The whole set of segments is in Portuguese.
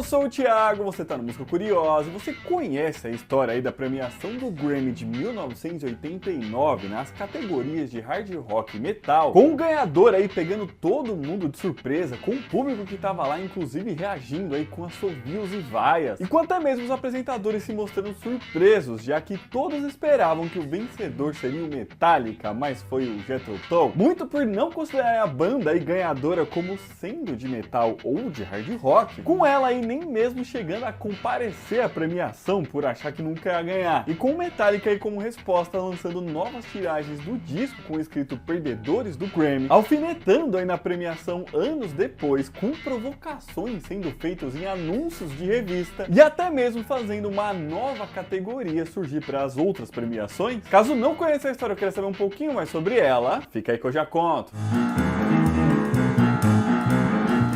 sou o Thiago, você tá no Música Curiosa e você conhece a história aí da premiação do Grammy de 1989 nas categorias de hard rock e metal, com o ganhador aí pegando todo mundo de surpresa, com o público que tava lá inclusive reagindo aí com assobios e vaias, e com até mesmo os apresentadores se mostrando surpresos, já que todos esperavam que o vencedor seria o Metallica, mas foi o Jethro Tull, muito por não considerar a banda aí ganhadora como sendo de metal ou de hard rock, com ela aí nem mesmo chegando a comparecer à premiação por achar que nunca ia ganhar, e com o Metallica aí como resposta lançando novas tiragens do disco com o escrito Perdedores do Grammy, alfinetando aí na premiação anos depois, com provocações sendo feitas em anúncios de revista e até mesmo fazendo uma nova categoria surgir para as outras premiações. Caso não conheça a história ou queira saber um pouquinho mais sobre ela, fica aí que eu já conto.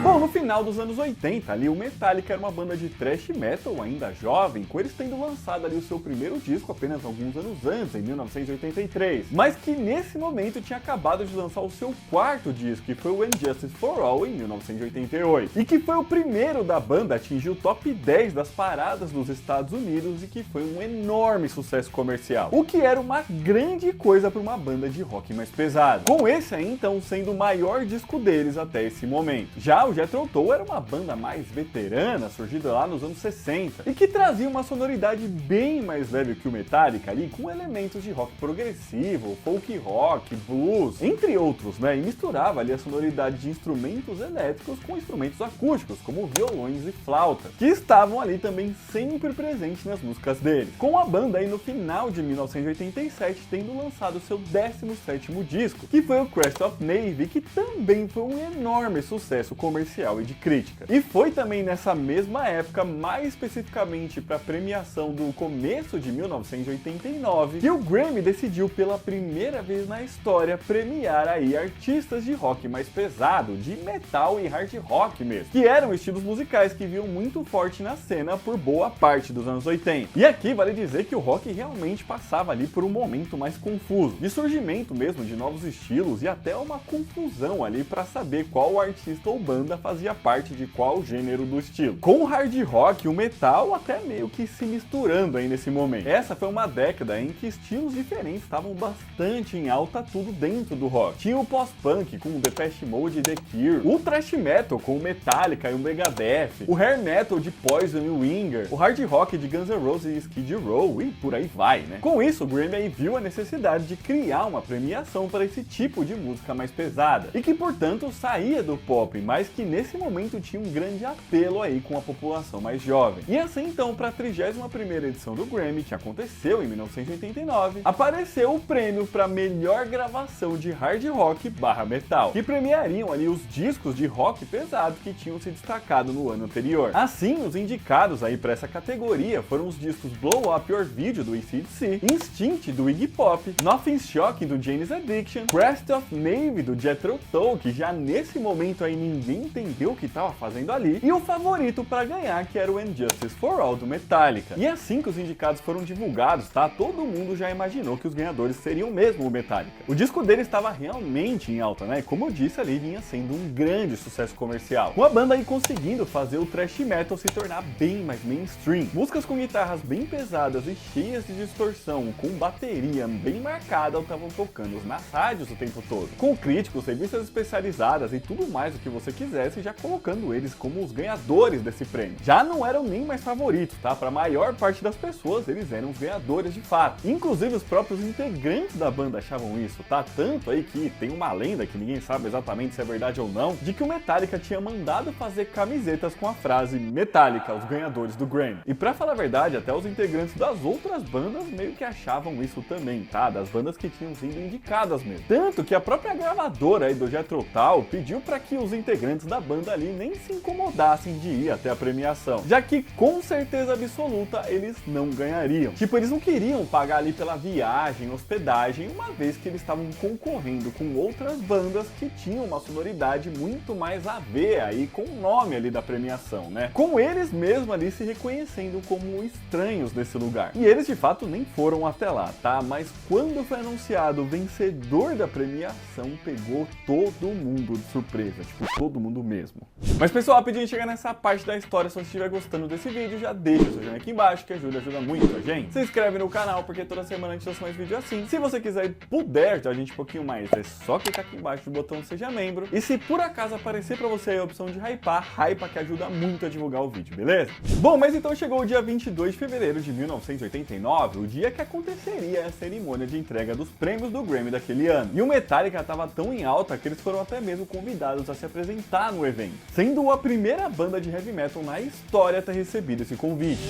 Bom, no final dos anos 80, ali o Metallica era uma banda de thrash metal ainda jovem, com eles tendo lançado ali o seu primeiro disco apenas alguns anos antes, em 1983, mas que nesse momento tinha acabado de lançar o seu quarto disco, que foi o And Justice for All, em 1988, e que foi o primeiro da banda a atingir o top 10 das paradas dos Estados Unidos e que foi um enorme sucesso comercial, o que era uma grande coisa para uma banda de rock mais pesada, com esse aí então sendo o maior disco deles até esse momento. Já o Jethro Tull era uma banda mais veterana, surgida lá nos anos 60, e que trazia uma sonoridade bem mais leve que o Metallica ali, com elementos de rock progressivo, folk rock, blues, entre outros, né? E misturava ali a sonoridade de instrumentos elétricos com instrumentos acústicos, como violões e flautas, que estavam ali também sempre presentes nas músicas deles. Com a banda aí no final de 1987 tendo lançado seu 17º disco, que foi o Crest of Navy, que também foi um enorme sucesso comercial e de crítica. E foi também nessa mesma época, mais especificamente para a premiação do começo de 1989, que o Grammy decidiu pela primeira vez na história premiar aí artistas de rock mais pesado, de metal e hard rock mesmo, que eram estilos musicais que vinham muito forte na cena por boa parte dos anos 80. E aqui vale dizer que o rock realmente passava ali por um momento mais confuso, de surgimento mesmo de novos estilos e até uma confusão ali para saber qual artista ou banda fazia parte de qual gênero do estilo, com o hard rock e o metal até meio que se misturando aí nesse momento. Essa foi uma década em que estilos diferentes estavam bastante em alta, tudo dentro do rock. Tinha o post-punk com o Depeche Mode e The Cure, o thrash metal com o Metallica e o Megadeth, o hair metal de Poison e o Winger, o hard rock de Guns N' Roses e Skid Row e por aí vai, né? Com isso, o Grammy aí viu a necessidade de criar uma premiação para esse tipo de música mais pesada e que, portanto, saía do pop, mas que nesse momento tinha um grande apelo aí com a população mais jovem. E assim então, para a 31ª edição do Grammy, que aconteceu em 1989, apareceu o prêmio para melhor gravação de hard rock / metal, que premiariam ali os discos de rock pesado que tinham se destacado no ano anterior. Assim, os indicados aí para essa categoria foram os discos Blow Up Your Video do AC/DC, Instinct do Iggy Pop, Nothing's Shocking do Jane's Addiction, Crest of Navy do Jethro Tull, que já nesse momento aí ninguém entendeu o que estava fazendo ali, e o favorito para ganhar, que era o And Justice for All do Metallica. E assim que os indicados foram divulgados, tá? Todo mundo já imaginou que os ganhadores seriam mesmo o Metallica. O disco dele estava realmente em alta, né? E como eu disse ali, vinha sendo um grande sucesso comercial, com a banda aí conseguindo fazer o thrash metal se tornar bem mais mainstream. Músicas com guitarras bem pesadas e cheias de distorção, com bateria bem marcada, estavam tocando nas rádios o tempo todo, com críticos, revistas especializadas e tudo mais o que você quisesse, já colocando eles como os ganhadores desse prêmio. Já não eram nem mais favoritos, tá? Para a maior parte das pessoas, eles eram os ganhadores de fato. Inclusive, os próprios integrantes da banda achavam isso, tá? Tanto aí que tem uma lenda, que ninguém sabe exatamente se é verdade ou não, de que o Metallica tinha mandado fazer camisetas com a frase Metallica, os ganhadores do Grammy. E pra falar a verdade, até os integrantes das outras bandas meio que achavam isso também, tá? Das bandas que tinham sido indicadas mesmo. Tanto que a própria gravadora aí do Jethro Tull pediu para que os integrantes da banda ali nem se incomodassem de ir até a premiação, já que com certeza absoluta eles não ganhariam. Tipo, eles não queriam pagar ali pela viagem, hospedagem, uma vez que eles estavam concorrendo com outras bandas que tinham uma sonoridade muito mais a ver aí com o nome ali da premiação, né? Com eles mesmo ali se reconhecendo como estranhos desse lugar. E eles de fato nem foram até lá, tá? Mas quando foi anunciado o vencedor da premiação, pegou todo mundo de surpresa, tipo, todo mundo mesmo. mesmo. Mas pessoal, rapidinho chegar nessa parte da história, se você estiver gostando desse vídeo, já deixa o seu joinha aqui embaixo, que ajuda muito a gente. Se inscreve no canal, porque toda semana a gente lança mais vídeo assim. Se você quiser e puder ajudar a gente um pouquinho mais, é só clicar aqui embaixo no botão Seja Membro. E se por acaso aparecer pra você aí a opção de hypar, hypa que ajuda muito a divulgar o vídeo, beleza? Bom, mas então chegou o dia 22 de fevereiro de 1989, o dia que aconteceria a cerimônia de entrega dos prêmios do Grammy daquele ano. E o Metallica estava tão em alta que eles foram até mesmo convidados a se apresentar no evento, sendo a primeira banda de heavy metal na história a ter recebido esse convite.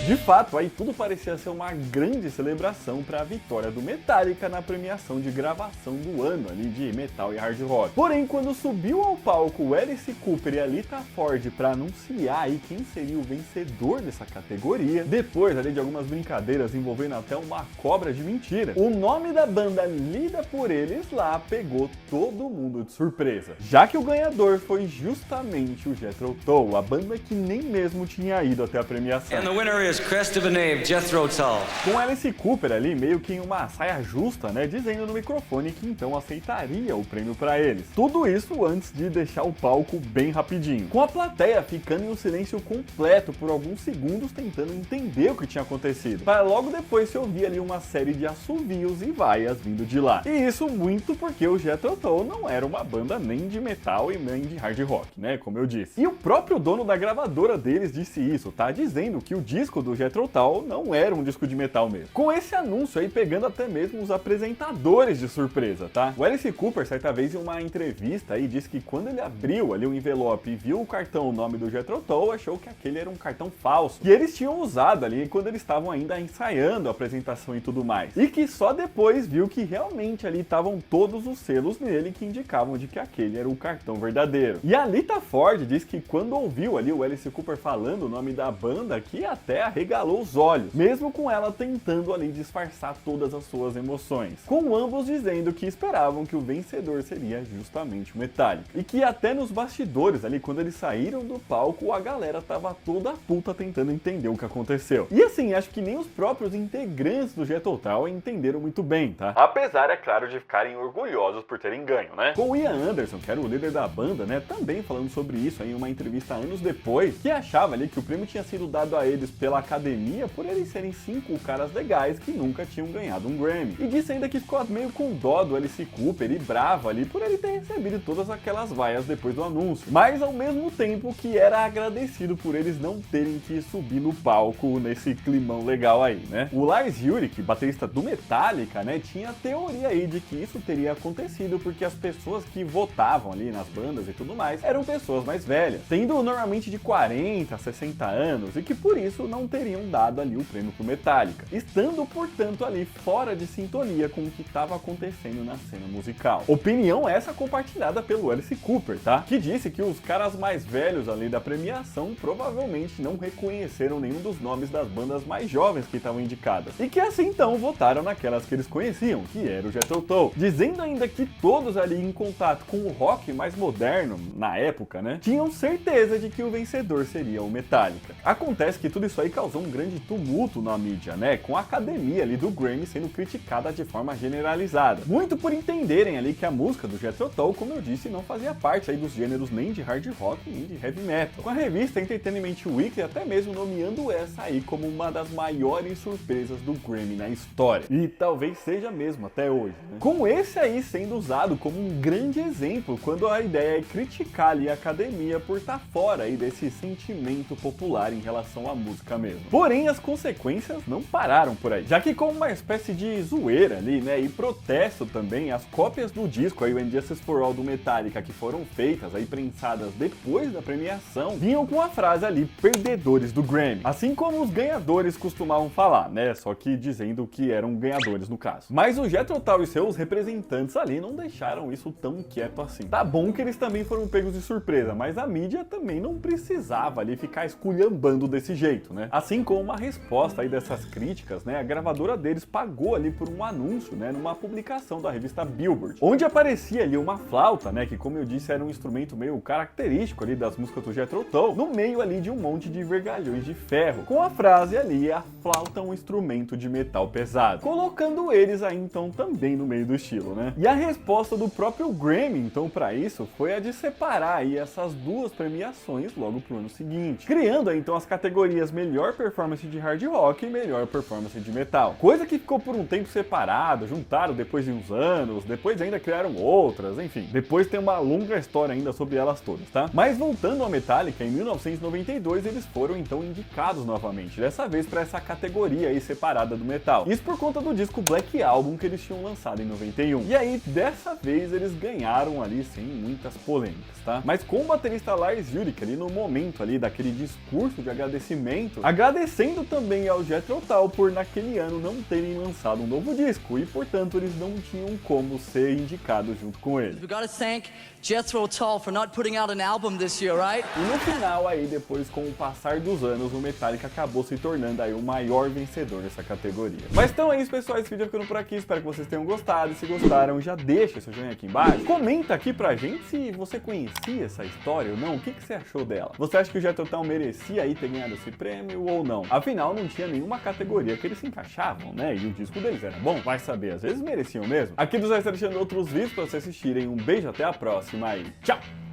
De fato, aí tudo parecia ser uma grande celebração para a vitória do Metallica na premiação de gravação do ano ali de metal e hard rock. Porém, quando subiu ao palco o Alice Cooper e a Lita Ford para anunciar aí quem seria o vencedor dessa categoria, depois ali de algumas brincadeiras envolvendo até uma cobra de mentira, o nome da banda lida por eles lá pegou todo mundo de surpresa, já que o ganhador foi justamente o Jethro Tull, a banda que nem mesmo tinha ido até a premiação. And the winner is Crest of a Name, Jethro Tull. Com Alice Cooper ali meio que em uma saia justa, né, dizendo no microfone que então aceitaria o prêmio para eles. Tudo isso antes de deixar o palco bem rapidinho, com a plateia ficando em um silêncio completo por alguns segundos tentando entender o que tinha acontecido, para logo depois se ouvir ali uma série de assovios e vaias vindo de lá. E isso muito porque o Jethro Tull não era uma banda nem de metal e nem de hard rock, né, como eu disse. E o próprio dono da gravadora deles disse isso, tá, dizendo que o disco do Jethro Tull não era um disco de metal mesmo. Com esse anúncio aí pegando até mesmo os apresentadores de surpresa, tá? O Alice Cooper, certa vez em uma entrevista aí, disse que quando ele abriu ali o envelope e viu o cartão, o nome do Jethro Tull, achou que aquele era um cartão falso, que eles tinham usado ali quando eles estavam ainda ensaiando a apresentação e tudo mais. E que só depois viu que realmente ali estavam todos os selos nele que indicavam de que aquele era o cartão verdadeiro. E a Lita Ford disse que quando ouviu ali o Alice Cooper falando o nome da banda, que até arregalou os olhos, mesmo com ela tentando ali disfarçar todas as suas emoções, com ambos dizendo que esperavam que o vencedor seria justamente o Metallica, e que até nos bastidores ali, quando eles saíram do palco, a galera tava toda puta tentando entender o que aconteceu. E assim, acho que nem os próprios integrantes do Jethro Tull entenderam muito bem, tá? Apesar, é claro, de ficarem orgulhosos por terem ganho, né? Com o Ian Anderson, que era o líder da banda, né, também falando sobre isso em uma entrevista anos depois, que achava ali que o prêmio tinha sido dado a eles pela academia por eles serem 5 caras legais que nunca tinham ganhado um Grammy. E disse ainda que ficou meio com dó do Alice Cooper e bravo ali por ele ter recebido todas aquelas vaias depois do anúncio, mas ao mesmo tempo que era agradecido por eles não terem que subir no palco nesse climão legal aí, né? O Lars Ulrich, baterista do Metallica, né, tinha a teoria aí de que isso teria acontecido porque as pessoas que votavam ali nas bandas e tudo mais eram pessoas mais velhas, tendo normalmente de 40 a 60 anos, e que por isso não teriam dado ali o prêmio pro Metallica, estando portanto ali fora de sintonia com o que estava acontecendo na cena musical. Opinião essa compartilhada pelo Alice Cooper, tá? Que disse que os caras mais velhos ali da premiação provavelmente não reconheceram nenhum dos nomes das bandas mais jovens que estavam indicadas, e que assim então votaram naquelas que eles conheciam, que era o Jethro Tull, dizendo ainda que todos ali em contato com o rock mais moderno, na época, né, tinham certeza de que o vencedor seria o Metallica. Acontece que tudo isso aí causou um grande tumulto na mídia, né, com a academia ali do Grammy sendo criticada de forma generalizada, muito por entenderem ali que a música do Jethro Tull, como eu disse, não fazia parte aí dos gêneros nem de hard rock nem de heavy metal, com a revista Entertainment Weekly até mesmo nomeando essa aí como uma das maiores surpresas do Grammy na história, e talvez seja mesmo até hoje, né? Com esse aí sendo usado como um grande exemplo quando a ideia é criticar ali a academia por estar fora aí desse sentimento popular em relação à música mesmo. Porém, as consequências não pararam por aí, já que como uma espécie de zoeira ali, né, e protesto também, as cópias do disco aí, o And Justice for All do Metallica, que foram feitas aí, prensadas depois da premiação, vinham com a frase ali, perdedores do Grammy, assim como os ganhadores costumavam falar, né, só que dizendo que eram ganhadores no caso. Mas o Jethro Tull e seus representantes ali não deixaram isso tão quieto assim. Tá bom que eles também foram pegos de surpresa, mas a mídia também não precisava ali ficar esculhambando desse jeito, né? Assim como uma resposta aí dessas críticas, né, a gravadora deles pagou ali por um anúncio, né, numa publicação da revista Billboard, onde aparecia ali uma flauta, né, que como eu disse era um instrumento meio característico ali das músicas do Jethro Tull, no meio ali de um monte de vergalhões de ferro, com a frase ali: a flauta é um instrumento de metal pesado, colocando eles aí então também no meio do estilo, né? E a resposta do próprio Grammy então para isso foi a de separar aí essas duas premiações logo pro ano seguinte, criando aí então as categorias melhor performance de hard rock e melhor performance de metal, coisa que ficou por um tempo separado, juntaram depois de uns anos, depois ainda criaram outras, enfim, depois tem uma longa história ainda sobre elas todas, tá? Mas voltando ao Metallica, em 1992 eles foram então indicados novamente, dessa vez para essa categoria aí separada do metal, isso por conta do disco Black Album que eles tinham lançado em 91, e aí dessa vez eles ganharam ali sem muitas polêmicas, tá? Mas com o baterista Lars Ulrich ali no momento ali daquele discurso de agradecimento, agradecendo também ao Jethro Tull por naquele ano não terem lançado um novo disco e portanto eles não tinham como ser indicados junto com ele. We gotta thank Jethro Tull for not putting out an album this year, right? E no final aí, depois com o passar dos anos, o Metallica acabou se tornando aí o maior vencedor dessa categoria. Mas então é isso, pessoal, esse vídeo ficando por aqui, espero que vocês tenham gostado, e se gostaram já deixa seu joinha aqui embaixo, comenta aqui pra gente se você conhecia essa história ou não, o que você achou dela? Você acha que o Jethro Tull merecia aí ter ganhado esse prêmio ou não? Afinal, não tinha nenhuma categoria que eles se encaixavam, né? E o disco deles era bom, vai saber, às vezes mereciam mesmo. Aqui do Zé está deixando outros vídeos pra vocês assistirem, um beijo, até a próxima e tchau!